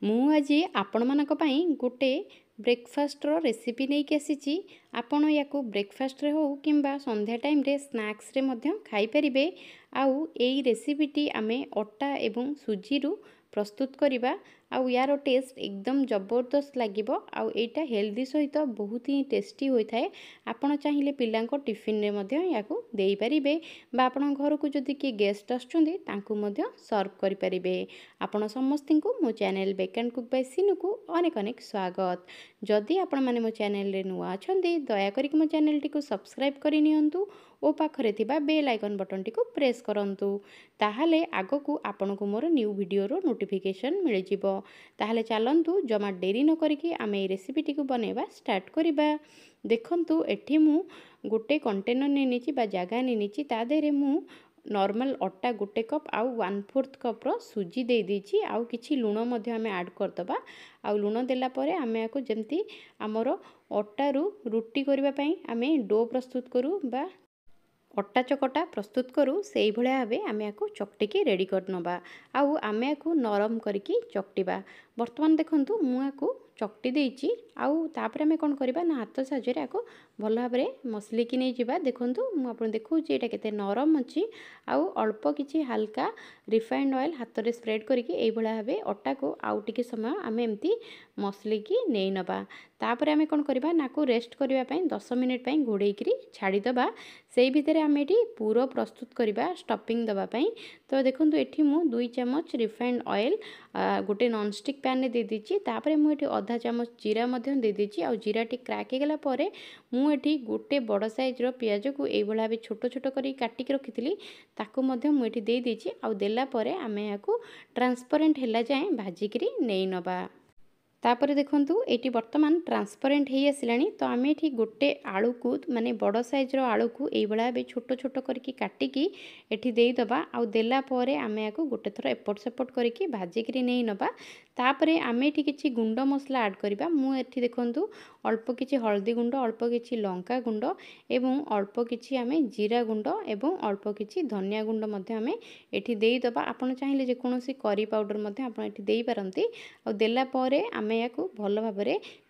ମୁଁ ଆଜି ଆପଣମାନଙ୍କ ପାଇଁ ଗୋଟେ ବ୍ରେକଫାଷ୍ଟର ରେସିପି ନେଇକି ଆସିଛି। ଆପଣ ୟାକୁ ବ୍ରେକଫାଷ୍ଟରେ ହେଉ କିମ୍ବା ସନ୍ଧ୍ୟା ଟାଇମ୍ରେ ସ୍ନାକ୍ସରେ ମଧ୍ୟ ଖାଇପାରିବେ। ଆଉ ଏଇ ରେସିପିଟି ଆମେ ଅଟା ଏବଂ ସୁଜିରୁ ପ୍ରସ୍ତୁତ କରିବା। ଆଉ ୟାର ଟେଷ୍ଟ एकदम ଜବରଦସ୍ତ ଲାଗିବ। ଆଉ ଏଇଟା ହେଲ୍ଦି ସହିତ ବହୁତ ହିଁ ଟେଷ୍ଟି ହୋଇଥାଏ। ଆପଣ ଚାହିଁଲେ ପିଲାଙ୍କ ଟିଫିନରେ ମଧ୍ୟ ୟାକୁ ଦେଇପାରିବେ ବା ଆପଣଙ୍କ ଘରକୁ ଯଦି କିଏ ଗେଷ୍ଟ ଆସୁଛନ୍ତି ତାଙ୍କୁ ମଧ୍ୟ ସର୍ଭ କରିପାରିବେ। ଆପଣ ସମସ୍ତଙ୍କୁ ମୋ channel bake and cook by ସିନୁକୁ ଅନେକ ଅନେକ ସ୍ୱାଗତ। ଯଦି ଆପଣମାନେ ମୋ ଚ୍ୟାନେଲରେ ନୂଆ ଅଛନ୍ତି ଦୟାକରିକି ମୋ ଚ୍ୟାନେଲଟିକୁ ସବସ୍କ୍ରାଇବ୍ କରି ନିଅନ୍ତୁ ଓ ପାଖରେ ଥିବା ବେଲ୍ ଆଇକନ୍ ବଟନଟିକୁ ପ୍ରେସ୍ କରନ୍ତୁ। ତାହେଲେ ଆଗକୁ ଆପଣଙ୍କୁ ମୋର ନ୍ୟୁ ଭିଡ଼ିଓର ନୋଟିଫିକେସନ୍ ମିଳିଯିବ। ତାହେଲେ ଚାଲନ୍ତୁ ଜମା ଡେରି ନ କରିକି ଆମେ এই ରେସିପିଟିକୁ ବନେଇବା ଷ୍ଟାର୍ଟ କରିବା। ଦେଖନ୍ତୁ ଏଠି ମୁଁ ଗୋଟେ କଣ୍ଟେନର ନେଇଛି ବା ଜାଗା ନେଇଛି, ତା ଦେହରେ ମୁଁ नॉर्मल अटा गोटे कप आउ 1/4 कप्र सुजी दे देछि। आउ किछि लुण मध्य आमे ऐड करदबा। आउ लुण देला परे आमे आको जेमती हमर अटारू रुटी करबा पई आमे डो प्रस्तुत करू बा अटा चकटा प्रस्तुत करूँ से भाया भाव आम या चकटिकी रेडी कर नवा। आउ आम या नरम करके चकटिबा। बर्तमान देखंतु मुझे चकटी देछि। आउ तापर आम कौन करवा ना हाथ साहाय्य या भल भाव मसलिकी नहीं जावा। देखंतु मुझे देखूँ यहाँ केते नरम अच्छी। आउ अल्प किछि हल्का रिफाइंड ऑयल हाथ में स्प्रेड करके भाया भाव अटा को आउ टिके समय आम एमती मसलिकी नहीं नवा। तापर आम कौन करवा ना रेस्ट करने 10 मिनिट घोड़े छाड़ीदबा। से भितर आम ये पूरा प्रस्तुत करवा स्टफिंग दवापाई। तो देखो ये मु 2 चामच रिफाइंड ऑयल गोटे नॉनस्टिक पैन में दे दीची। तापर मुझे आधा चामच जीरा मध्य दे दीची। आ जीरा टी क्रैक हो गला परे मुझे गोटे बड़ साइज्र पियाज को ये भाव छोट छोट कर काटिक रखी ताकू मध्य मुझे दे दीची। आ देला परे आम या ट्रांसपेरेंट हैला जाए भाजिकी नहीं नवा। तापर देखंतु एटी वर्तमान ट्रांसपेरेंट हो आसलानी। तो आम ये गोटे आलू को माने बड़ साइज्र आलू को ये भाव छोट छोट करके काटिकी एठी देदबा। आउ देला परे आम या गोटे थर एपट सेपट करके भाजिकी नहीं नवा। तापरे आम ये किछि गुंड मसला ऐड करबा। मु एठी देखंतु अल्प किछि हल्दी गुंड, अल्प किछि लंका गुंड एवं अल्प किछि आम जीरा गुंड एवं अल्प किछि धनिया गुंड मध्य आम एठी देदबा। आपण चाहिए जेकोसी करी पाउडर मध्य आपण एठी देई पारंती। आ देला परे आम या भल भाव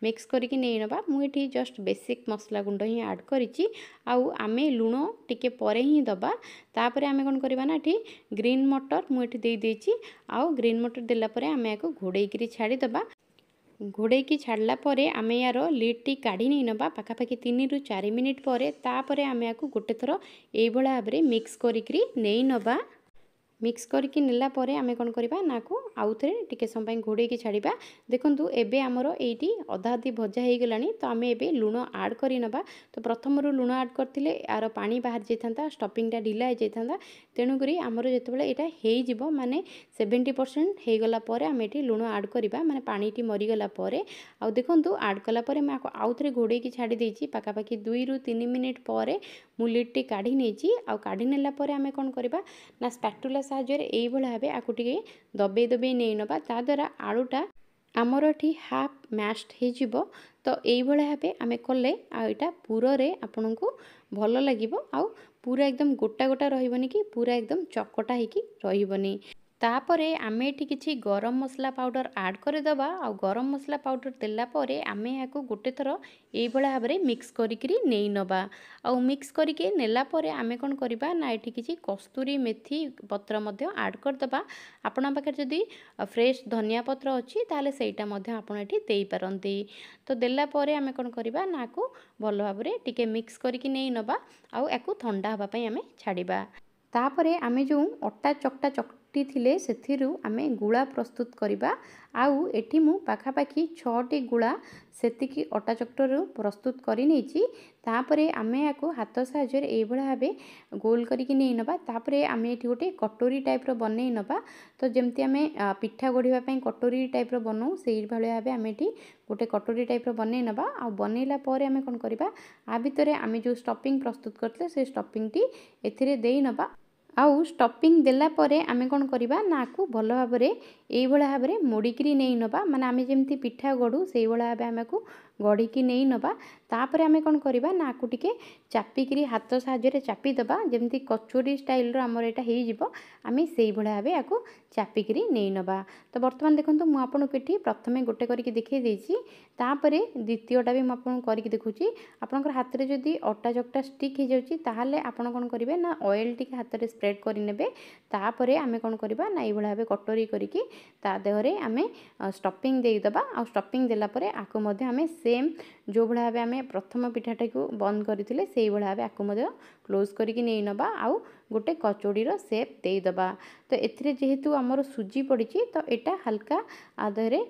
मिक्स करके नहीं नवा। मुझे जस्ट बेसिक मसला गुंड ही ऐड करिछि। आउ आमे लुण टिके परे ही दबा। तापर आमे कोन करबा ना एठी ग्रीन मटर मुझे दे देछि। आउ ग्रीन मटर देला परे आमे याको घोड़ेई छाड़ी दबा। घोड़ेई छाड़ला परे आमे यार लिड टी काढ़ी नहीं नवा पाखापाखि 3 ରୁ 4 मिनिट परे। तापर आमे याको गोटे थर ए भला भाव मिक्स करिकरी नहीं नवा। मिक्स करके नेला परे आमे कौन करबा ना को आउ थे टिके समय घोड़े की छाड़िबा। देखंतु एबे हमरो एटी अधा अधी भजा हो गलानी। तो आमे एबे लुण ऐड करि नबा। तो प्रथम रु लुण ऐड करथिले यार पानी बाहर जाइथांता, स्टफिंगटा ढिला हो जाइथांता। तेणु करी हमरो जेतेबेले एटा हेई जिवो माने 70% हे गला परे आमे एटी लुण ऐड करबा माने पानीटी मरी गला परे। आ देखंतु ऐड कला परे मैं आउ थे घोड़े की छाड़ी देछि। पाखापाखि 2 ରୁ 3 मिनिट परे मु लिड टी काढ़ी नेछि। आ काढ़ी नेला परे आमे कोन करबा ना स्पैटुला साहाय्य ये भाव आपको टे दबे दबे नहीं नवा। ता द्वारा आलूटा आमर एटी हाफ मैश्ड हो। तो ये भाव आम कले आईटा पूरे आपन को भल लगे। आउ पूरा एकदम गोटा गोटा रही कि पूरा एकदम चकटा होनी। तापरे आमे एठी किछि गरम मसला पाउडर ऐड करदेबा। आ गरम मसला पाउडर देला परे आमे याको गोटे थर ए भला भाबरे मिक्स करिकरी नहीं नबा। आ मिक्स करके नेला परे आमे कोन करबा ना एठी किछि कस्तूरी मेथी पत्र मध्य ऐड करदेबा। आपन पाखे जदी फ्रेश धनिया पत्र अछि ताले सेटा मध्य आपन एठी देई पारंती। तो देला परे आमे कोन करबा ना को भल भाबरे टिके मिक्स करके नहीं नबा। आ याको ठंडा हबा पई आमे छाड़ीबा। तापरे आमे जो अटा चकटा चकटी थिले सेथिरु आमे गुळा प्रस्तुत करबा। आउ एठी मु पाखापाखि 6टी गुळा सेतिकी अटा चकटरू प्रस्तुत करि नेछि। तापरे आमे याको हाथ साहाय्य ए भला भाबे गोल करके नहीं नबा। तापरे आमे एठी गोटे कटोरी टाइप रो बनै नबा। तो जेमती आमे पिठा गढिबा पई कटोरी टाइप रो बनौ सेही भला भाबे आमे एठी गोटे कटोरी टाइप रो बनै नबा। आ बनैला परे आमे कोन करबा आ भितरे आमे जो स्टफिंग प्रस्तुत करथले से स्टफिंग टी एथिरे देई नबा। आउ स्टफिंग देला परे आमे कोन करबा ना को भल भाबरे ए भला भाबरे मोड़ीकरी नहीं नबा। माने आमे जेमती पिठा गढू सेही भला भाबे आमे को गढ़ी नहीं नबा तापर आमे कौन करवा ना आपको टिके चापिकी हाथ साहाय्य चापिदबा जमी कचोरी स्टाइल आमर यहाँ हो आम से भाया भाव या चापिकी नहीं नबा। तो बर्तमान देखो मुझे आपको ये प्रथम गोटे करके देखी देती तापर द्वितीयटा भी मुझे करके देखुची आपंकर हाथ में जदि अटा चकटा स्टिक हो जाए आपड़ कौन करेंगे ना ऑयल टी हाथ में स्प्रेड करे तापर आम कौन करवा ना ये भाव कटोरी करके देहरे आम स्टफिंग देदबा आ स्टफिंग देलापर आपको आम सेम जो भाव आम प्रथम पिठाटा को बंद करते से भाव आपको क्लोज करके नहीं नबा आउ गोटे कचोड़ीर सेप देदबा। तो एथिरे जेहेतु आमर सुजी पड़ी तो यहाँ हल्का आधे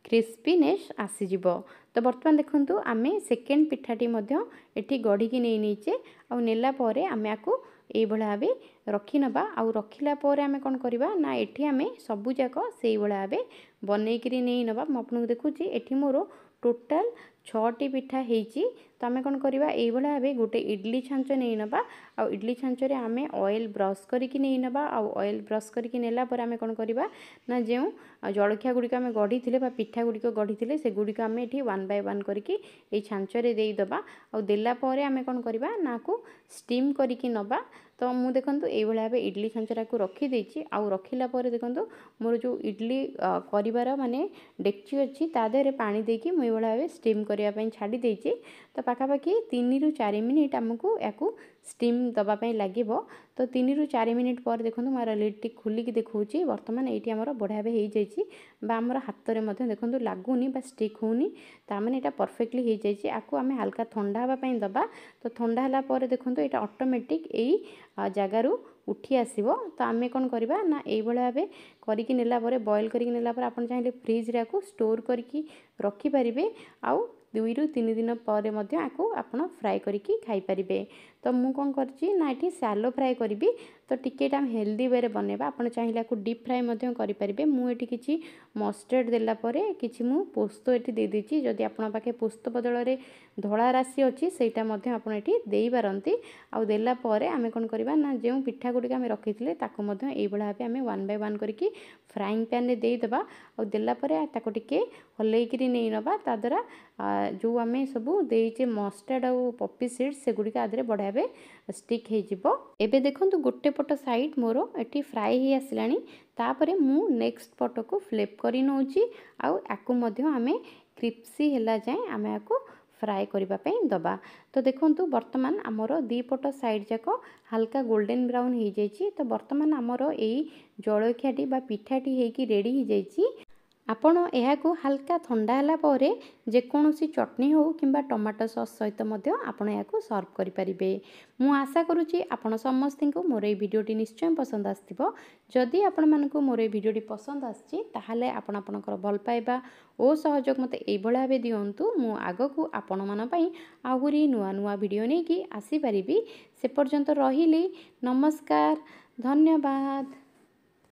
क्रिस्पीनेस आसीजिव। तो बर्तमान देखंतु आमे सेकेंड पिठाटी ये गढ़ी की नहीं नीचे आउ नेला परे आमे आकु ये भाव रखी नबा आउ रखिला परे आमे कौन करवा ना एठी आमे सबु जाक से भाव बनईकरी नहीं नबा। मुझे देखुची एठी मोर टोटाल 6टी पिठा होईची। तो आमे कौन करवा ये भाव गोटे इडली छांच नहीं नबा आउ इडली छांचरे आमे ऑयल ब्रश करके नहीं नबा आउ ऑयल ब्रश करके नेला पर आमे कौन करवा ना जो जलखिया गुड़िक आमे गढ़ी थिले बा पिठा गुड़िक गढ़ी थिले से गुड़िक आमे एठी 1 बाय 1 करके ये छांचरे देदबा आउ देला परे आमे कौन करवा ना को स्टीम करके नबा। तो मु देखंतु ये भाव इडली छांचरा को रखी देछि आउ रखिला परे देखंतु मोर जो इडली करिवार माने डेक्ची अछि ता देहरे पानी देकी मु ये भाव स्टीम करिया पई छाडी देछि। तो पाखापाखि 3 ରୁ 4 मिनिट आमको याकू स्टीम दबापी लगे। तो 3 ରୁ 4 मिनिट पर देखो मोर लिडटी खोलिकी देखा बर्तमान ये आमर बढ़िया भाव हो जाए आमर हाथ में देखो लगुनि स्टिक होनी ताने यहाँ परफेक्टली हो जाए। आपको आम हल्का ठंडा हाँपाई दबा। तो ठंडा है देखो यहाँ ऑटोमेटिक यही जगार उठी आसो। तो आम कौन करवा ना ये भाव करके नेला बॉयल करके नेला आप चाहिए फ्रिज रे स्टोर करके रखिपारे आउ 2 ରୁ 3 दिन पर आप फ्राए करके खाईपारे। तो मु कौन करछि ना ये सैलो फ्राए करी। तो टिके हेल्दी वे रे बनैबा आप चाहिए आपको डीप फ्राए करेंगे। मुझे किसी मस्टर्ड देला परे किसी मु पोस्त ये दे देछि जदि आपन पाखे पोस्त बदल रे धड़ा राशि अच्छी सेटा आप दे पारती आउ देला परे आमे कौन करवा ना जो पिठा गुड़िक आम रखी ताको ये भाव आम 1 बाय 1 करके फ्राइंग पैन रे देदबा आउ देला परे ताको टिके हल्लैकरी नहीं नबा ता द्वारा जो आम सब देचे मस्टर्ड आउ पप्पी सीड्स से गुड़िक आदि बढ़िया भाव स्टिक हो। एबे देखंतु गोटे पट साइड मोर एटी फ्राए ही आसलानी तापरे मु नेक्स्ट पट को फ्लिप करी नउची आउ आकु मध्य आमे क्रिप्सी हैला जाए आमे आकु फ्राए करने दबा। तो देखंतु वर्तमान आमर दी पट साइड जाक हल्का गोल्डन ब्राउन हो जाइए। तो वर्तमान आमर यही जलखियाटी बा पिठाटी होगी रेडी हो जाइए। आपण यह हल्का ठंडा है परे जेकोसी चटनी हो कि टमाटो सॉस सहित आपण या सर्व करें। मु आशा करुँची आपण समस्त को मोर ये भिडियोटी निश्चय पसंद आसथिबो। जदि आपण मानकु मोर ये भिडियोटी पसंद आछि ताहाले आपण आपणकर भल पाइबा ओ सहयोग मते एई भला भाबे दियंतु। मु आगकू आपण मान पई आहुरी नुआ नुआ भिडियो नेकी आसी परिबी। से पर्यंत रहिले नमस्कार, धन्यवाद।